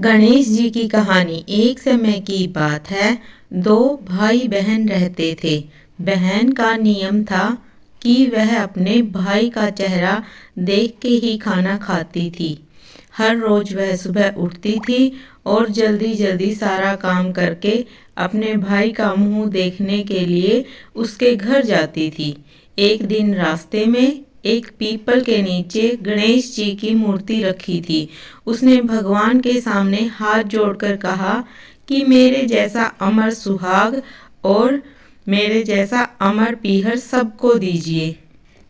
गणेश जी की कहानी। एक समय की बात है, दो भाई बहन रहते थे। बहन का नियम था कि वह अपने भाई का चेहरा देख के ही खाना खाती थी। हर रोज वह सुबह उठती थी और जल्दी जल्दी सारा काम करके अपने भाई का मुंह देखने के लिए उसके घर जाती थी। एक दिन रास्ते में एक पीपल के नीचे गणेश जी की मूर्ति रखी थी। उसने भगवान के सामने हाथ जोड़कर कहा कि मेरे जैसा अमर सुहाग और मेरे जैसा अमर पीहर सबको दीजिए।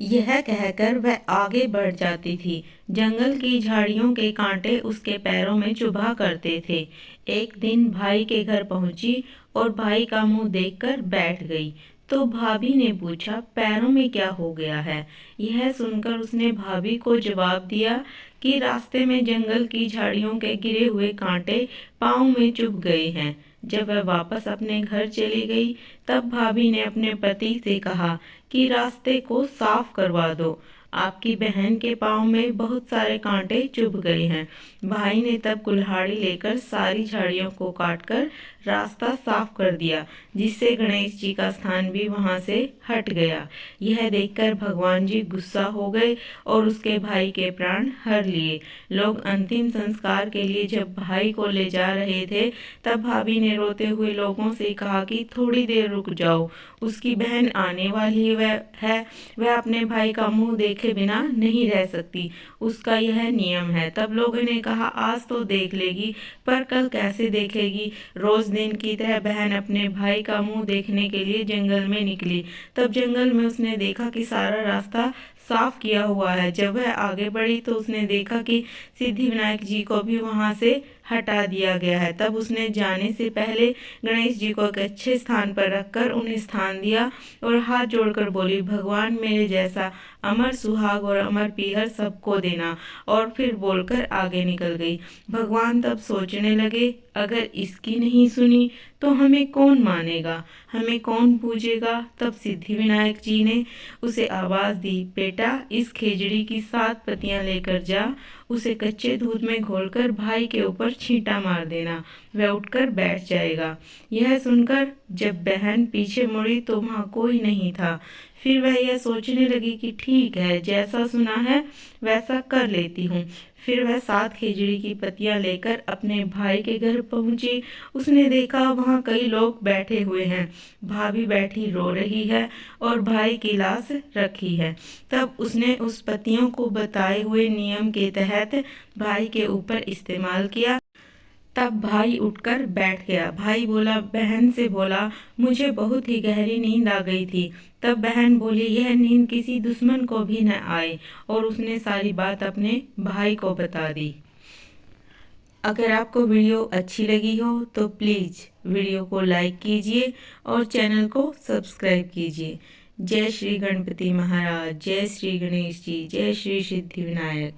यह कहकर वह आगे बढ़ जाती थी। जंगल की झाड़ियों के कांटे उसके पैरों में चुभा करते थे। एक दिन भाई के घर पहुंची और भाई का मुंह देखकर बैठ गई। तो भाभी ने पूछा, पैरों में क्या हो गया है? यह सुनकर उसने भाभी को जवाब दिया कि रास्ते में जंगल की झाड़ियों के गिरे हुए कांटे पाँव में चुभ गए हैं। जब वह वापस अपने घर चली गई, तब भाभी ने अपने पति से कहा कि रास्ते को साफ करवा दो, आपकी बहन के पाँव में बहुत सारे कांटे चुभ गए हैं। भाई ने तब कुल्हाड़ी लेकर सारी झाड़ियों को काटकर रास्ता साफ कर दिया, जिससे गणेश जी का स्थान भी वहां से हट गया। यह देखकर भगवान जी गुस्सा हो गए और उसके भाई के प्राण हर लिए। लोग अंतिम संस्कार के लिए जब भाई को ले जा रहे थे, तब भाभी ने रोते हुए लोगों से कहा कि थोड़ी देर रुक जाओ, उसकी बहन आने वाली है, वह अपने भाई का मुंह देखे बिना नहीं रह सकती, उसका यह नियम है। तब लोगों ने कहा, आज तो देख लेगी, पर कल कैसे देखेगी? रोज दिन की तरह बहन अपने भाई का मुंह देखने के लिए जंगल में निकली। तब जंगल में उसने देखा कि सारा रास्ता साफ किया हुआ है। जब वह आगे बढ़ी तो उसने देखा कि सिद्धिविनायक जी को भी वहां से हटा दिया गया है। तब उसने जाने से पहले गणेश जी को एक अच्छे स्थान पर रखकर उन्हें स्थान दिया और हाथ जोड़कर बोली, भगवान मेरे जैसा अमर सुहाग और अमर पीहर सबको देना। और फिर बोलकर आगे निकल गई। भगवान तब सोचने लगे, अगर इसकी नहीं सुनी तो हमें कौन मानेगा, हमें कौन पूजेगा? तब सिद्धिविनायक जी ने उसे आवाज दी, बेटा इस खेजड़ी की 7 पत्तियां लेकर जा, उसे कच्चे दूध में घोलकर भाई के ऊपर छींटा मार देना, वह उठकर बैठ जाएगा। यह सुनकर जब बहन पीछे मुड़ी तो वहां कोई नहीं था। फिर वह यह सोचने लगी कि ठीक है, जैसा सुना है वैसा कर लेती हूँ। फिर वह 7 खेजड़ी की पत्तियां लेकर अपने भाई के घर पहुंची। उसने देखा वहां कई लोग बैठे हुए हैं, भाभी बैठी रो रही है और भाई की लाश रखी है। तब उसने उस पत्तियों को बताए हुए नियम के तहत भाई के ऊपर इस्तेमाल किया। तब भाई उठकर बैठ गया। भाई बोला, बहन से बोला, मुझे बहुत ही गहरी नींद आ गई थी। तब बहन बोली, यह नींद किसी दुश्मन को भी न आए, और उसने सारी बात अपने भाई को बता दी। अगर आपको वीडियो अच्छी लगी हो तो प्लीज़ वीडियो को लाइक कीजिए और चैनल को सब्सक्राइब कीजिए। जय श्री गणपति महाराज, जय श्री गणेश जी, जय श्री सिद्धिविनायक।